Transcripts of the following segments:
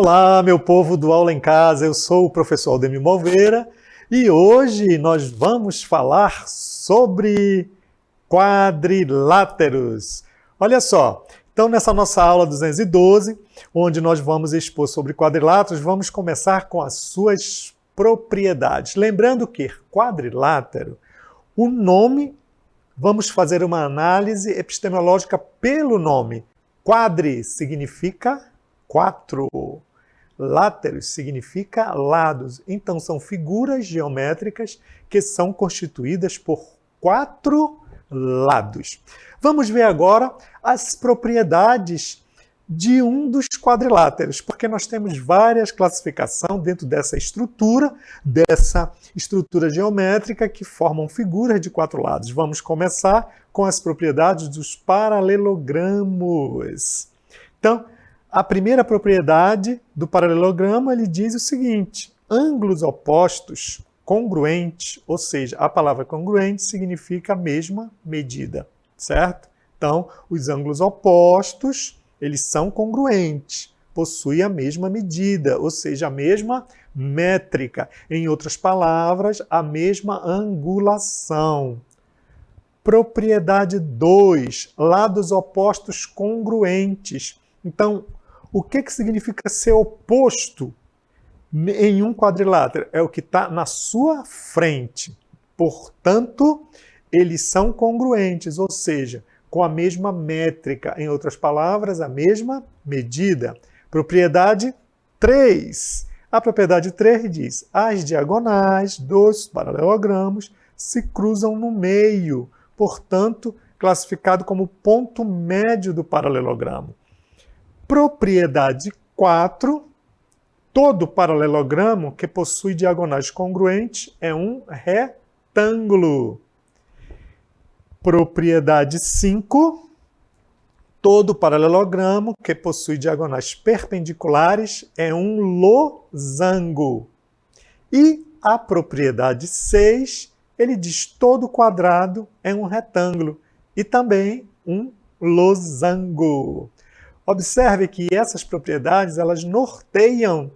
Olá, meu povo do Aula em Casa, eu sou o professor Aldemir Moveira e hoje nós vamos falar sobre quadriláteros. Olha só, então nessa nossa aula 212, onde nós vamos expor sobre quadriláteros, vamos começar com as suas propriedades. Lembrando que quadrilátero, o nome, vamos fazer uma análise epistemológica pelo nome. Quadri significa quatro. Láteros significa lados. Então, são figuras geométricas que são constituídas por quatro lados. Vamos ver agora as propriedades de um dos quadriláteros, porque nós temos várias classificações dentro dessa estrutura geométrica que formam figuras de quatro lados. Vamos começar com as propriedades dos paralelogramos. Então, a primeira propriedade do paralelogramo, ele diz o seguinte: ângulos opostos congruentes, ou seja, a palavra congruente significa a mesma medida, certo? Então, os ângulos opostos, eles são congruentes, possuem a mesma medida, ou seja, a mesma métrica. Em outras palavras, a mesma angulação. Propriedade 2, lados opostos congruentes. Então, o que significa ser oposto em um quadrilátero? É o que está na sua frente. Portanto, eles são congruentes, ou seja, com a mesma métrica. Em outras palavras, a mesma medida. Propriedade 3. A propriedade 3 diz: as diagonais dos paralelogramos se cruzam no meio, portanto, classificado como ponto médio do paralelogramo. Propriedade 4, todo paralelogramo que possui diagonais congruentes é um retângulo. Propriedade 5, todo paralelogramo que possui diagonais perpendiculares é um losango. E a propriedade 6, ele diz todo quadrado é um retângulo e também um losango. Observe que essas propriedades, elas norteiam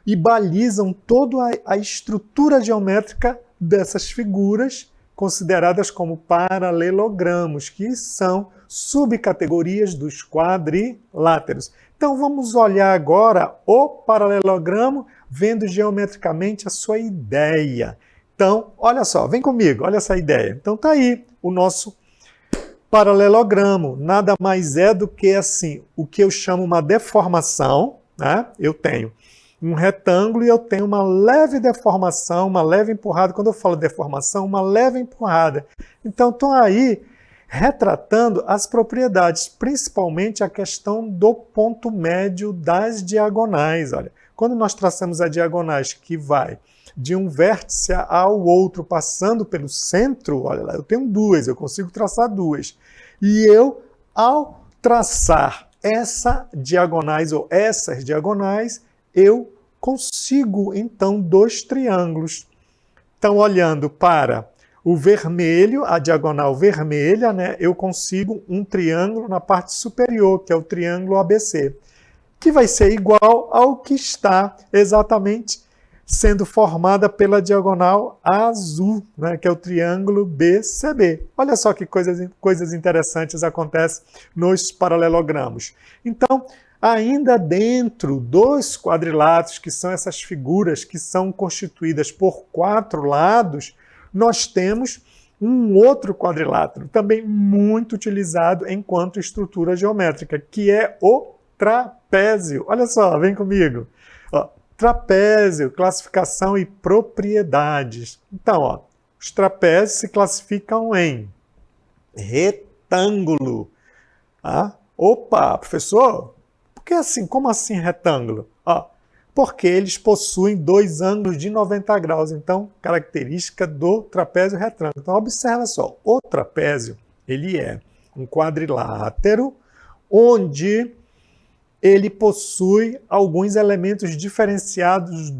e balizam toda a estrutura geométrica dessas figuras consideradas como paralelogramos, que são subcategorias dos quadriláteros. Então, vamos olhar agora o paralelogramo, vendo geometricamente a sua ideia. Então, olha só, vem comigo, olha essa ideia. Então, está aí o nosso paralelogramo. Nada mais é do que assim, o que eu chamo uma deformação, né? Eu tenho um retângulo e eu tenho uma leve deformação, uma leve empurrada. Quando eu falo deformação, uma leve empurrada. Então, estão aí retratando as propriedades, principalmente a questão do ponto médio das diagonais. Olha, quando nós traçamos as diagonais que vai de um vértice ao outro, passando pelo centro, olha lá, eu tenho duas, eu consigo traçar duas. E eu, ao traçar essas diagonais, eu consigo, então, dois triângulos. Então, olhando para o vermelho, a diagonal vermelha, né, eu consigo um triângulo na parte superior, que é o triângulo ABC, que vai ser igual ao que está exatamente sendo formada pela diagonal azul, né, que é o triângulo BCB. Olha só que coisas interessantes acontecem nos paralelogramos. Então, ainda dentro dos quadriláteros, que são essas figuras que são constituídas por quatro lados, nós temos um outro quadrilátero, também muito utilizado enquanto estrutura geométrica, que é o trapézio. Olha só, vem comigo. Ó, trapézio, classificação e propriedades. Então, ó, os trapézios se classificam em retângulo. Ah, opa, professor, por que assim? Como assim retângulo? Ó, porque eles possuem dois ângulos de 90 graus. Então, característica do trapézio retângulo. Então, observa só, o trapézio, ele é um quadrilátero onde ele possui alguns elementos diferenciados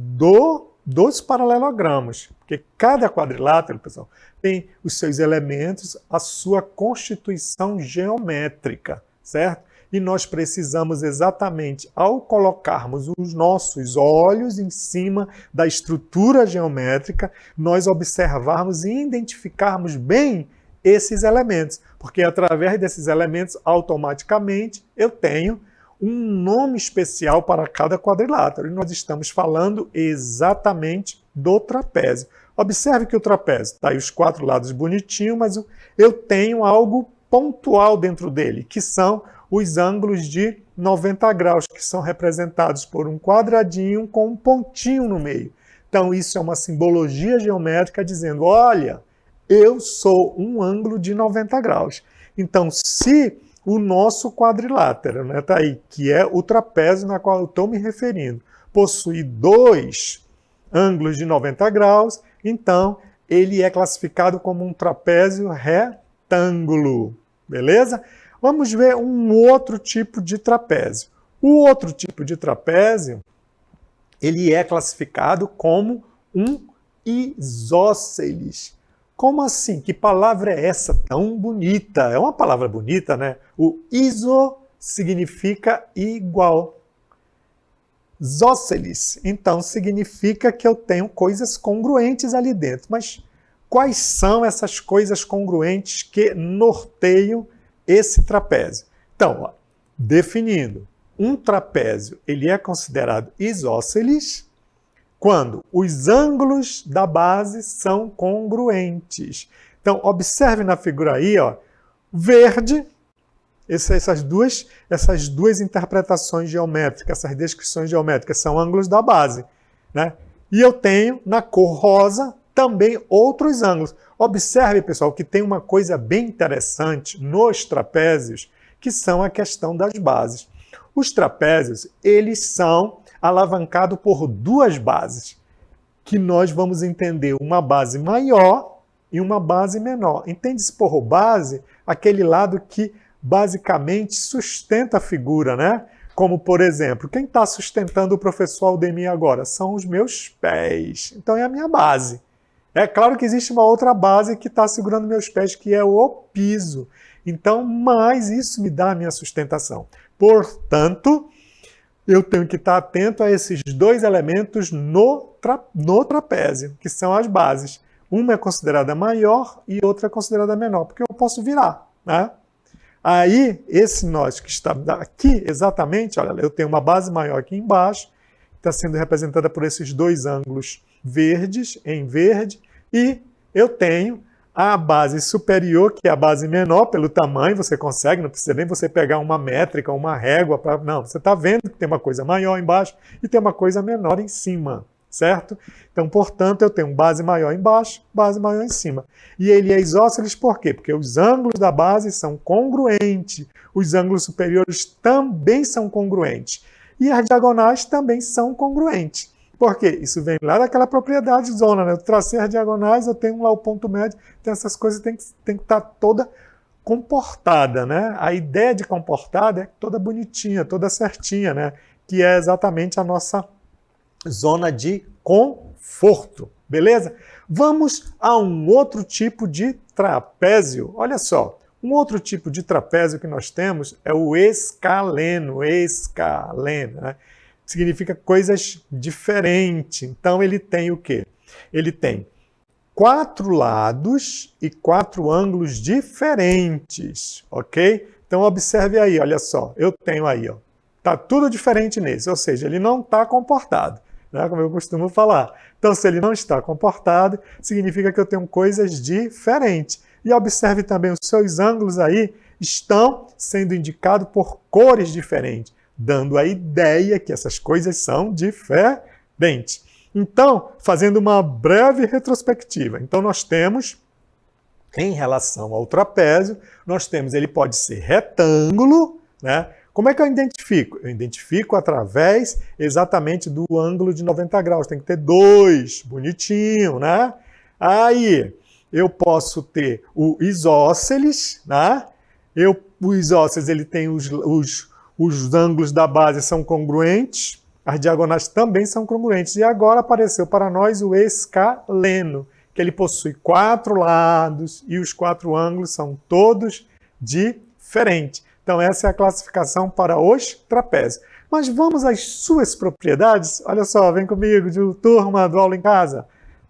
dos paralelogramos, porque cada quadrilátero, pessoal, tem os seus elementos, a sua constituição geométrica, certo? e nós precisamos exatamente, ao colocarmos os nossos olhos em cima da estrutura geométrica, nós observarmos e identificarmos bem esses elementos, porque através desses elementos, automaticamente, eu tenho um nome especial para cada quadrilátero. E nós estamos falando exatamente do trapézio. Observe que o trapézio está aí os 4 lados bonitinhos, mas eu tenho algo pontual dentro dele, que são os ângulos de 90 graus, que são representados por um quadradinho com um pontinho no meio. Então, isso é uma simbologia geométrica dizendo, olha, eu sou um ângulo de 90 graus. Então, se o nosso quadrilátero, né, tá aí, que é o trapézio na qual eu estou me referindo, possui 2 ângulos de 90 graus, então ele é classificado como um trapézio retângulo, beleza? Vamos ver um outro tipo de trapézio. O outro tipo de trapézio, ele é classificado como um isósceles. Como assim? Que palavra é essa tão bonita? É uma palavra bonita, né? O iso significa igual. Isósceles, então, significa que eu tenho coisas congruentes ali dentro. Mas quais são essas coisas congruentes que norteiam esse trapézio? Então, ó, definindo, um trapézio ele é considerado isósceles quando os ângulos da base são congruentes. Então, observe na figura aí, ó, verde, essas duas interpretações geométricas, essas descrições geométricas são ângulos da base, né? E eu tenho na cor rosa também outros ângulos. Observe, pessoal, que tem uma coisa bem interessante nos trapézios, que são a questão das bases. Os trapézios, eles são alavancados por 2 bases, que nós vamos entender uma base maior e uma base menor. Entende-se por base aquele lado que basicamente sustenta a figura, né? Como, por exemplo, quem está sustentando o professor Aldemir agora? São os meus pés. Então é a minha base. É claro que existe uma outra base que está segurando meus pés, que é o piso. Então, mas isso me dá a minha sustentação. Portanto, eu tenho que estar atento a esses 2 elementos no trapézio, que são as bases. Uma é considerada maior e outra é considerada menor, porque eu posso virar, né? Aí, esse nó que está aqui, exatamente, olha, eu tenho uma base maior aqui embaixo, está sendo representada por esses 2 ângulos verdes, em verde, e eu tenho a base superior, que é a base menor, pelo tamanho, você consegue, não precisa nem você pegar uma métrica, uma régua, não, você está vendo que tem uma coisa maior embaixo e tem uma coisa menor em cima, certo? Então, portanto, eu tenho base maior embaixo, base maior em cima. E ele é isósceles por quê? Porque os ângulos da base são congruentes, os ângulos superiores também são congruentes, e as diagonais também são congruentes. Por quê? Isso vem lá daquela propriedade zona, né? Eu tracei as diagonais, eu tenho lá o ponto médio, então essas coisas tem que estar toda comportada, né? A ideia de comportada é toda bonitinha, toda certinha, né? Que é exatamente a nossa zona de conforto, beleza? Vamos a um outro tipo de trapézio. Olha só, um outro tipo de trapézio que nós temos é o escaleno, né? Significa coisas diferentes. Então, ele tem o quê? Ele tem 4 lados e 4 ângulos diferentes, ok? Então, observe aí, olha só. Eu tenho aí, ó. Tá tudo diferente nesse, ou seja, ele não está comportado, né? Como eu costumo falar. Então, se ele não está comportado, significa que eu tenho coisas diferentes. E observe também, os seus ângulos aí estão sendo indicados por cores diferentes, dando a ideia que essas coisas são diferentes. Então, fazendo uma breve retrospectiva, então nós temos, em relação ao trapézio, nós temos, ele pode ser retângulo, né? Como é que eu identifico? Eu identifico através exatamente do ângulo de 90 graus, tem que ter 2, bonitinho, né? Aí, eu posso ter o isósceles, né? O isósceles, ele tem os ângulos da base são congruentes, as diagonais também são congruentes. E agora apareceu para nós o escaleno, que ele possui 4 lados e os 4 ângulos são todos diferentes. Então essa é a classificação para os trapézios. Mas vamos às suas propriedades? Olha só, vem comigo, turma do Aula em Casa.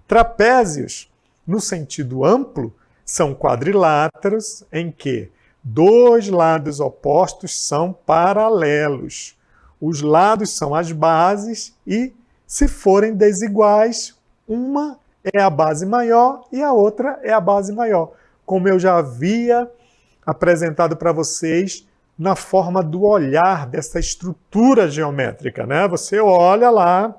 Trapézios, no sentido amplo, são quadriláteros em que dois lados opostos são paralelos. Os lados são as bases e, se forem desiguais, uma é a base maior e a outra é a base maior. Como eu já havia apresentado para vocês na forma do olhar dessa estrutura geométrica, né? Você olha lá,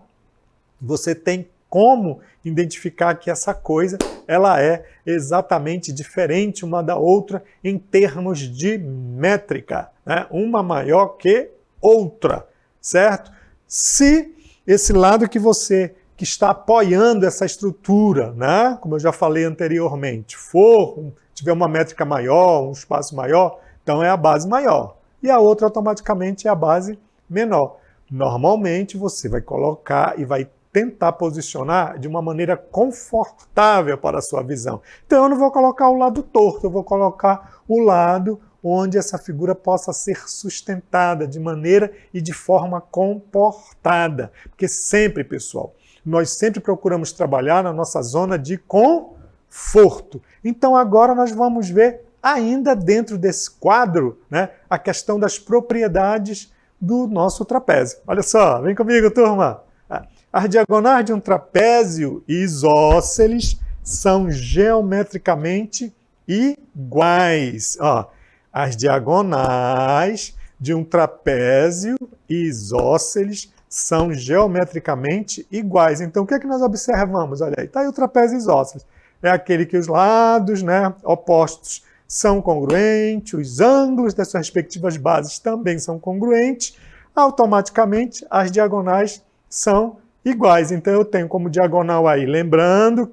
você tem como identificar que essa coisa ela é exatamente diferente uma da outra em termos de métrica, né? Uma maior que outra, certo? Se esse lado que está apoiando essa estrutura, né? Como eu já falei anteriormente, tiver uma métrica maior, um espaço maior, então é a base maior. E a outra automaticamente é a base menor. Normalmente você vai colocar e vai tentar posicionar de uma maneira confortável para a sua visão. Então eu não vou colocar o lado torto, eu vou colocar o lado onde essa figura possa ser sustentada de maneira e de forma comportada. Porque sempre, pessoal, nós sempre procuramos trabalhar na nossa zona de conforto. Então agora nós vamos ver, ainda dentro desse quadro, né, a questão das propriedades do nosso trapézio. Olha só, vem comigo, turma! As diagonais de um trapézio isósceles são geometricamente iguais. Ó, as diagonais de um trapézio isósceles são geometricamente iguais. Então, o que é que nós observamos? Olha aí, está aí o trapézio isósceles. É aquele que os lados, né, opostos são congruentes, os ângulos das suas respectivas bases também são congruentes. Automaticamente, as diagonais são iguais. Então, eu tenho como diagonal aí, lembrando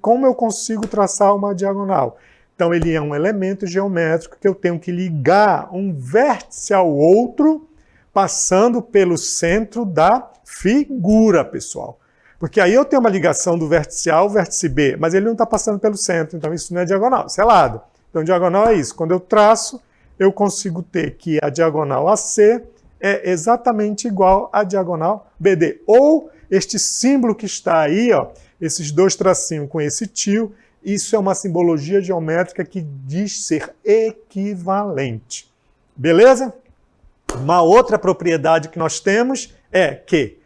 como eu consigo traçar uma diagonal. Então, ele é um elemento geométrico que eu tenho que ligar um vértice ao outro, passando pelo centro da figura, pessoal. Porque aí eu tenho uma ligação do vértice A ao vértice B, mas ele não está passando pelo centro, então isso não é diagonal, isso é lado. Então, diagonal é isso. Quando eu traço, eu consigo ter que a diagonal AC é exatamente igual à diagonal BD. Ou este símbolo que está aí, ó, esses dois tracinhos com esse tio, isso é uma simbologia geométrica que diz ser equivalente. Beleza? Uma outra propriedade que nós temos é que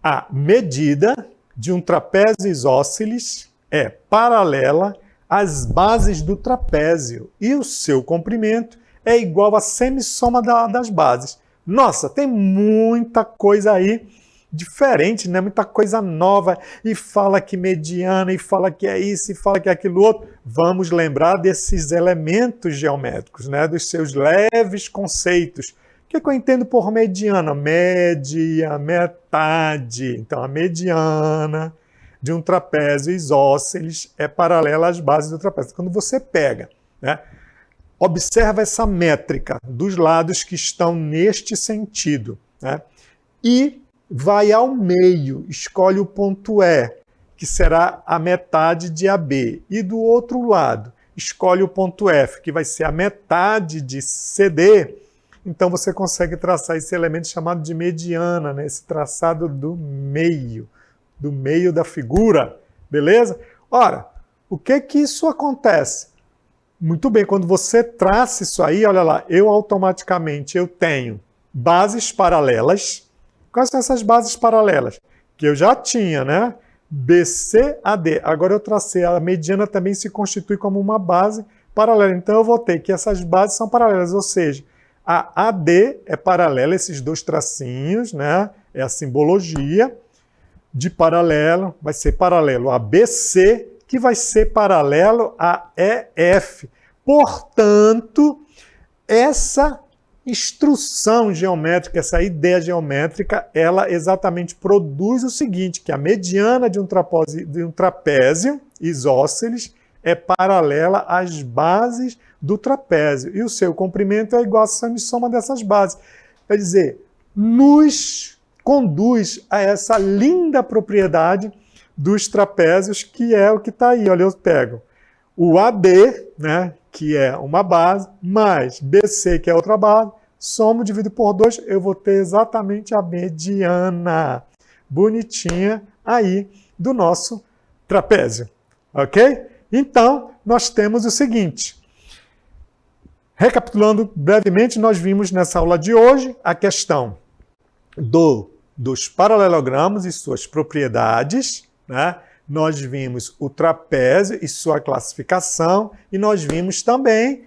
a medida de um trapézio isósceles é paralela às bases do trapézio e o seu comprimento é igual à semissoma das bases. Nossa, tem muita coisa aí diferente, né? Muita coisa nova, e fala que mediana, e fala que é isso, e fala que é aquilo outro. Vamos lembrar desses elementos geométricos, né? Dos seus leves conceitos. O que eu entendo por mediana? Média, metade. Então, a mediana de um trapézio isósceles é paralela às bases do trapézio. Quando você pega, né? Observa essa métrica dos lados que estão neste sentido, né? E vai ao meio, escolhe o ponto E, que será a metade de AB. E do outro lado, escolhe o ponto F, que vai ser a metade de CD. Então você consegue traçar esse elemento chamado de mediana, né? Esse traçado do meio da figura, beleza? Ora, o que isso acontece? Muito bem, quando você traça isso aí, olha lá, automaticamente tenho bases paralelas. Quais são essas bases paralelas? Que eu já tinha, né? BC, AD. Agora eu tracei, a mediana também se constitui como uma base paralela. Então eu vou ter que essas bases são paralelas, ou seja, a AD é paralela, esses dois tracinhos, né? É a simbologia de paralelo, vai ser paralelo a BC, que vai ser paralelo a EF. Portanto, essa instrução geométrica, essa ideia geométrica, ela exatamente produz o seguinte, que a mediana de um trapézio isósceles é paralela às bases do trapézio, e o seu comprimento é igual à soma dessas bases. Quer dizer, nos conduz a essa linda propriedade dos trapézios, que é o que está aí. Olha, eu pego o AD, né, que é uma base, mais BC, que é outra base, somo, divido por 2, eu vou ter exatamente a mediana bonitinha aí do nosso trapézio, ok? Então, nós temos o seguinte. Recapitulando brevemente, nós vimos nessa aula de hoje a questão dos paralelogramos e suas propriedades, né? Nós vimos o trapézio e sua classificação, e nós vimos também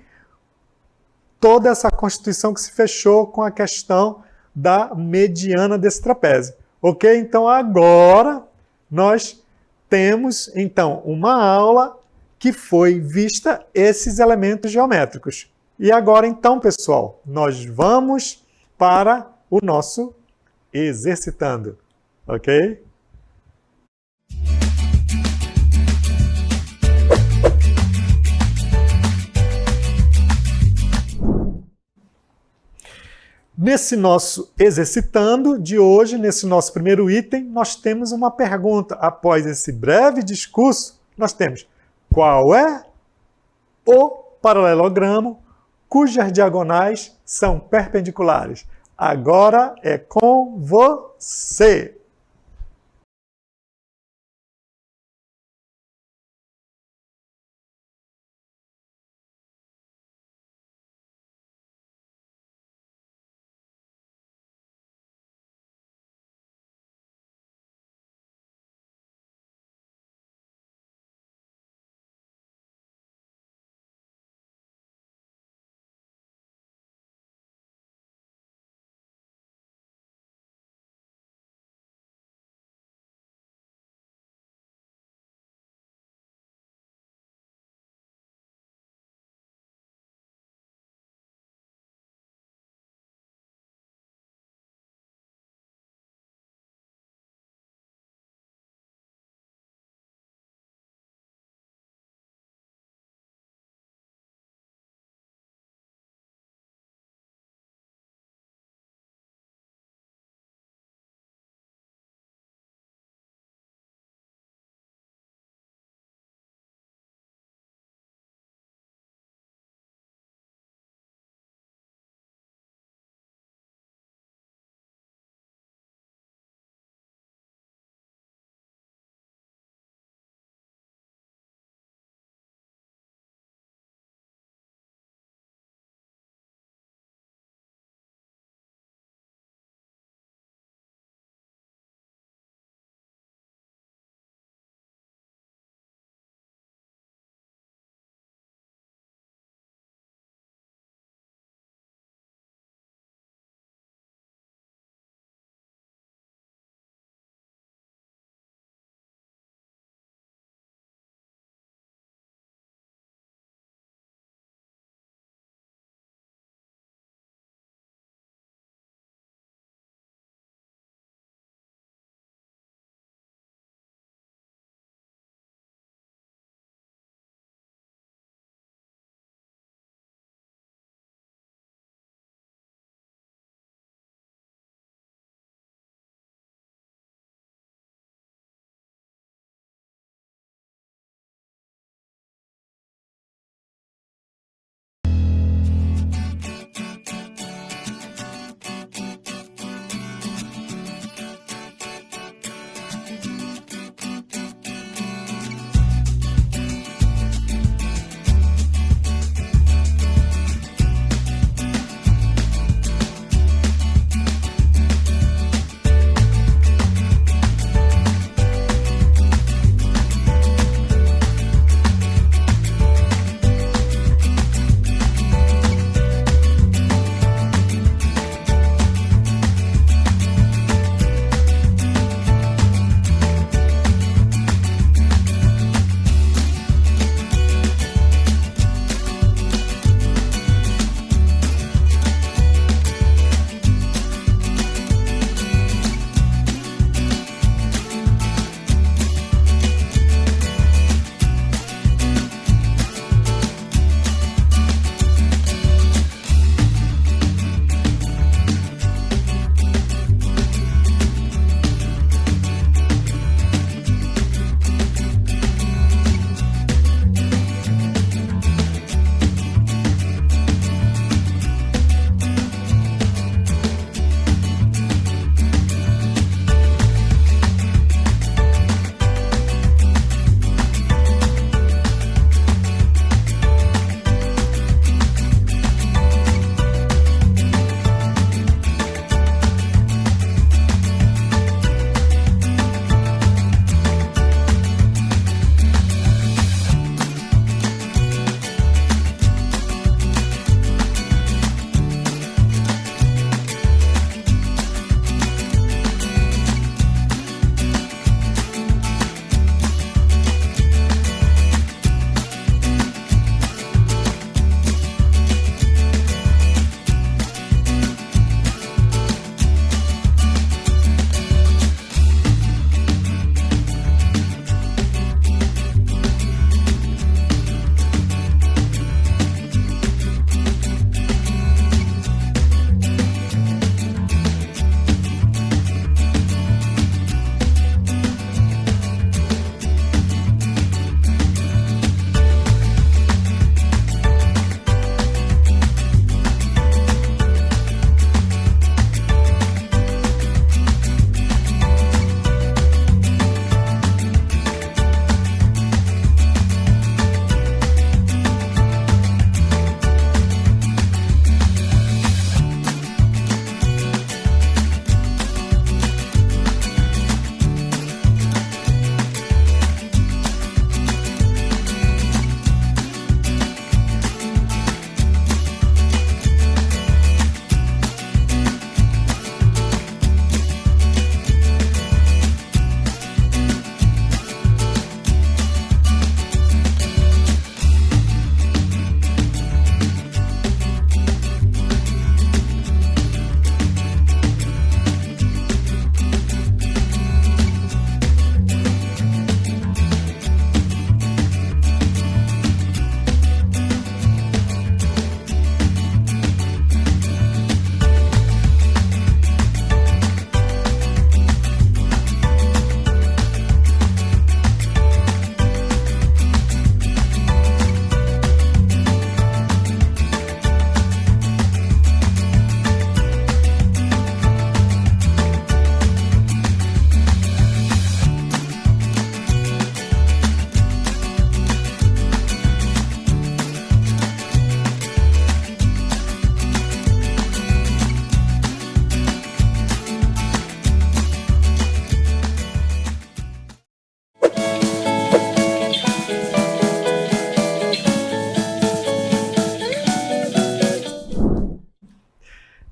toda essa constituição que se fechou com a questão da mediana desse trapézio. Ok? Então, agora nós temos então uma aula que foi vista esses elementos geométricos. E agora, então, pessoal, nós vamos para o nosso exercitando. Ok? Nesse nosso exercitando de hoje, nesse nosso primeiro item, nós temos uma pergunta. Após esse breve discurso, nós temos: qual é o paralelogramo cujas diagonais são perpendiculares? Agora é com você!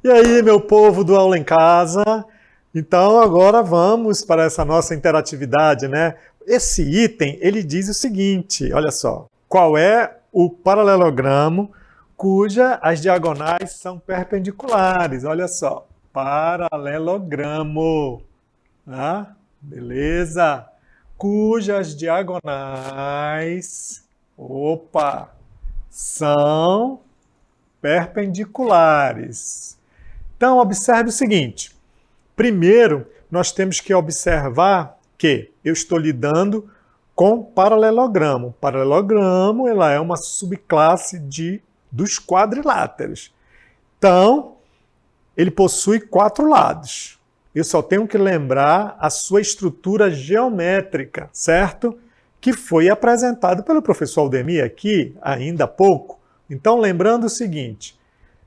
E aí, meu povo do Aula em Casa? Então, agora vamos para essa nossa interatividade, né? Esse item, ele diz o seguinte, olha só. Qual é o paralelogramo cuja as diagonais são perpendiculares? Olha só. Paralelogramo. Ah, beleza. Cujas diagonais, são perpendiculares. Então, observe o seguinte. Primeiro, nós temos que observar que eu estou lidando com paralelogramo. Paralelogramo, ela é uma subclasse dos quadriláteros. Então, ele possui 4 lados. Eu só tenho que lembrar a sua estrutura geométrica, certo? Que foi apresentado pelo professor Aldemir aqui ainda há pouco. Então, lembrando o seguinte,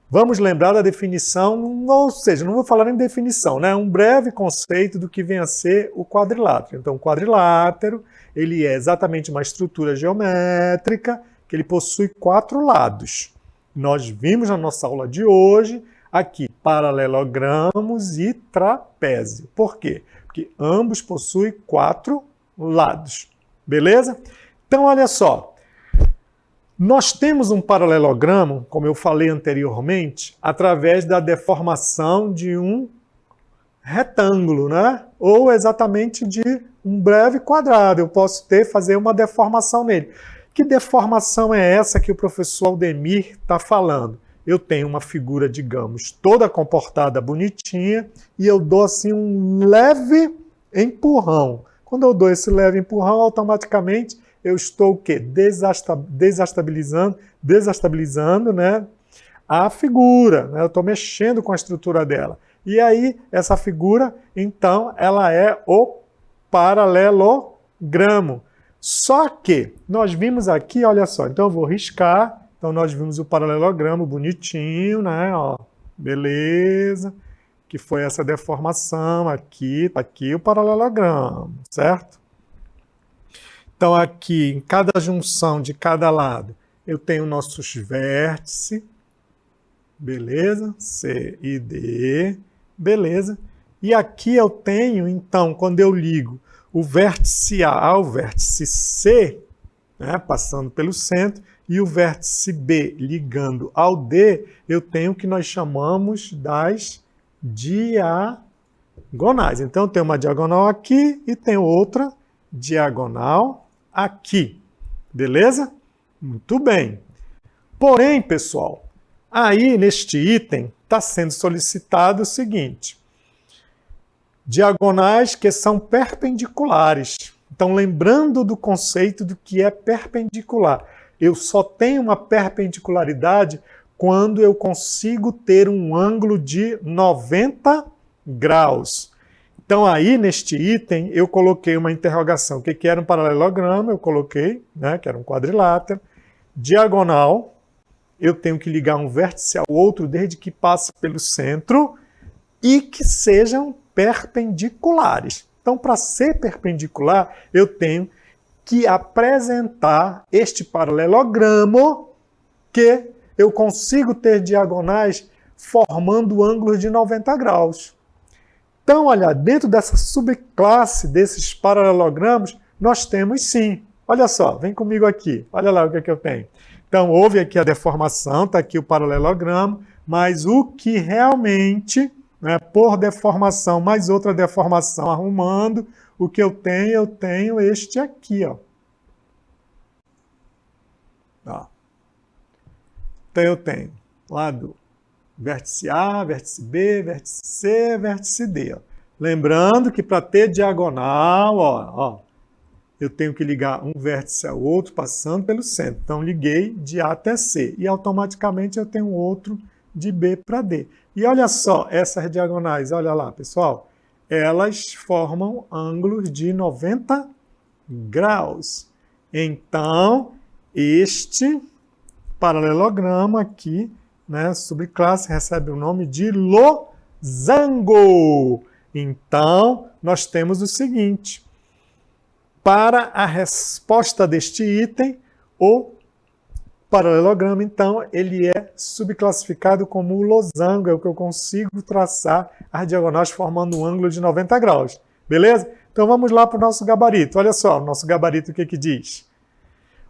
vamos lembrar da definição, ou seja, não vou falar em definição, né? Um breve conceito do que vem a ser o quadrilátero. Então, o quadrilátero, ele é exatamente uma estrutura geométrica que ele possui 4 lados. Nós vimos na nossa aula de hoje, aqui, paralelogramos e trapézio. Por quê? Porque ambos possuem 4 lados. Beleza? Então, olha só. Nós temos um paralelogramo, como eu falei anteriormente, através da deformação de um retângulo, né? Ou exatamente de um breve quadrado. Eu posso fazer uma deformação nele. Que deformação é essa que o professor Aldemir está falando? Eu tenho uma figura, digamos, toda comportada bonitinha e eu dou assim um leve empurrão. Quando eu dou esse leve empurrão, automaticamente eu estou o quê? Desestabilizando, né, a figura. Né? Eu estou mexendo com a estrutura dela. E aí, essa figura, então, ela é o paralelogramo. Só que nós vimos aqui, olha só, então eu vou riscar. Então, nós vimos o paralelogramo bonitinho, né? Ó, beleza. Que foi essa deformação aqui, tá aqui o paralelogramo, certo? Então, aqui, em cada junção de cada lado, eu tenho nossos vértices, beleza? C e D, beleza? E aqui eu tenho, então, quando eu ligo o vértice A ao vértice C, né, passando pelo centro, e o vértice B ligando ao D, eu tenho o que nós chamamos das diagonais. Então, eu tenho uma diagonal aqui e tenho outra diagonal aqui. Beleza? Muito bem. Porém, pessoal, aí neste item está sendo solicitado o seguinte: diagonais que são perpendiculares. Então, lembrando do conceito do que é perpendicular. Eu só tenho uma perpendicularidade quando eu consigo ter um ângulo de 90 graus. Então, aí, neste item, eu coloquei uma interrogação. O que era um paralelogramo? Eu coloquei, né, que era um quadrilátero. Diagonal, eu tenho que ligar um vértice ao outro desde que passe pelo centro e que sejam perpendiculares. Então, para ser perpendicular, eu tenho que apresentar este paralelogramo que eu consigo ter diagonais formando ângulos de 90 graus. Então, olha, dentro dessa subclasse desses paralelogramos, nós temos sim. Olha só, vem comigo aqui. Olha lá o que eu tenho. Então, houve aqui a deformação, está aqui o paralelogramo, mas o que realmente, né, por deformação, mais outra deformação arrumando, o que eu tenho este aqui, ó. Então, eu tenho lado vértice A, vértice B, vértice C, vértice D. Ó. Lembrando que para ter diagonal, ó, eu tenho que ligar um vértice ao outro passando pelo centro. Então, liguei de A até C. E automaticamente eu tenho outro de B para D. E olha só, essas diagonais, olha lá, pessoal. Elas formam ângulos de 90 graus. Então, este paralelogramo aqui, né, subclasse, recebe o nome de losango. Então, nós temos o seguinte. Para a resposta deste item, o paralelogramo, então, ele é subclassificado como losango, é o que eu consigo traçar as diagonais formando um ângulo de 90 graus. Beleza? Então vamos lá para o nosso gabarito. Olha só, o nosso gabarito o que que diz?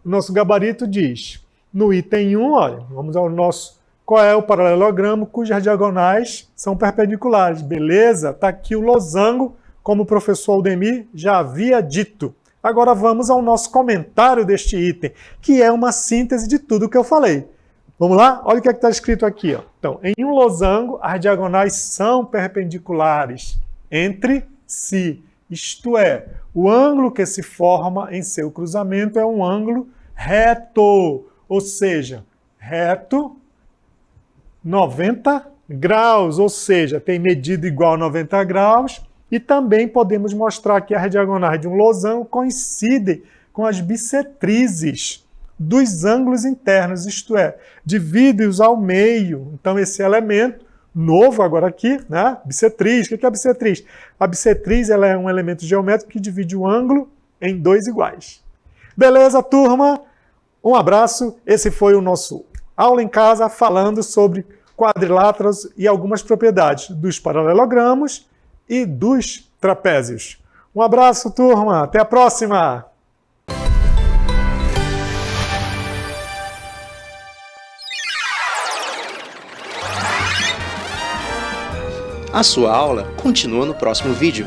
O nosso gabarito diz, no item 1, olha, vamos ao nosso, qual é o paralelogramo cujas diagonais são perpendiculares. Beleza? Está aqui o losango, como o professor Aldemir já havia dito. Agora vamos ao nosso comentário deste item, que é uma síntese de tudo o que eu falei. Vamos lá? Olha o que está escrito aqui. Ó. Então, em um losango, as diagonais são perpendiculares entre si. Isto é, o ângulo que se forma em seu cruzamento é um ângulo reto, ou seja, reto 90 graus, ou seja, tem medida igual a 90 graus, e também podemos mostrar que as diagonais de um losango coincidem com as bissetrizes dos ângulos internos, isto é, divide-os ao meio. Então, esse elemento novo agora aqui, né? Bissetriz. O que é a bissetriz? A bissetriz ela é um elemento geométrico que divide o ângulo em dois iguais. Beleza, turma? Um abraço. Esse foi o nosso aula em casa falando sobre quadriláteros e algumas propriedades dos paralelogramos e dos trapézios. Um abraço, turma. Até a próxima! A sua aula continua no próximo vídeo.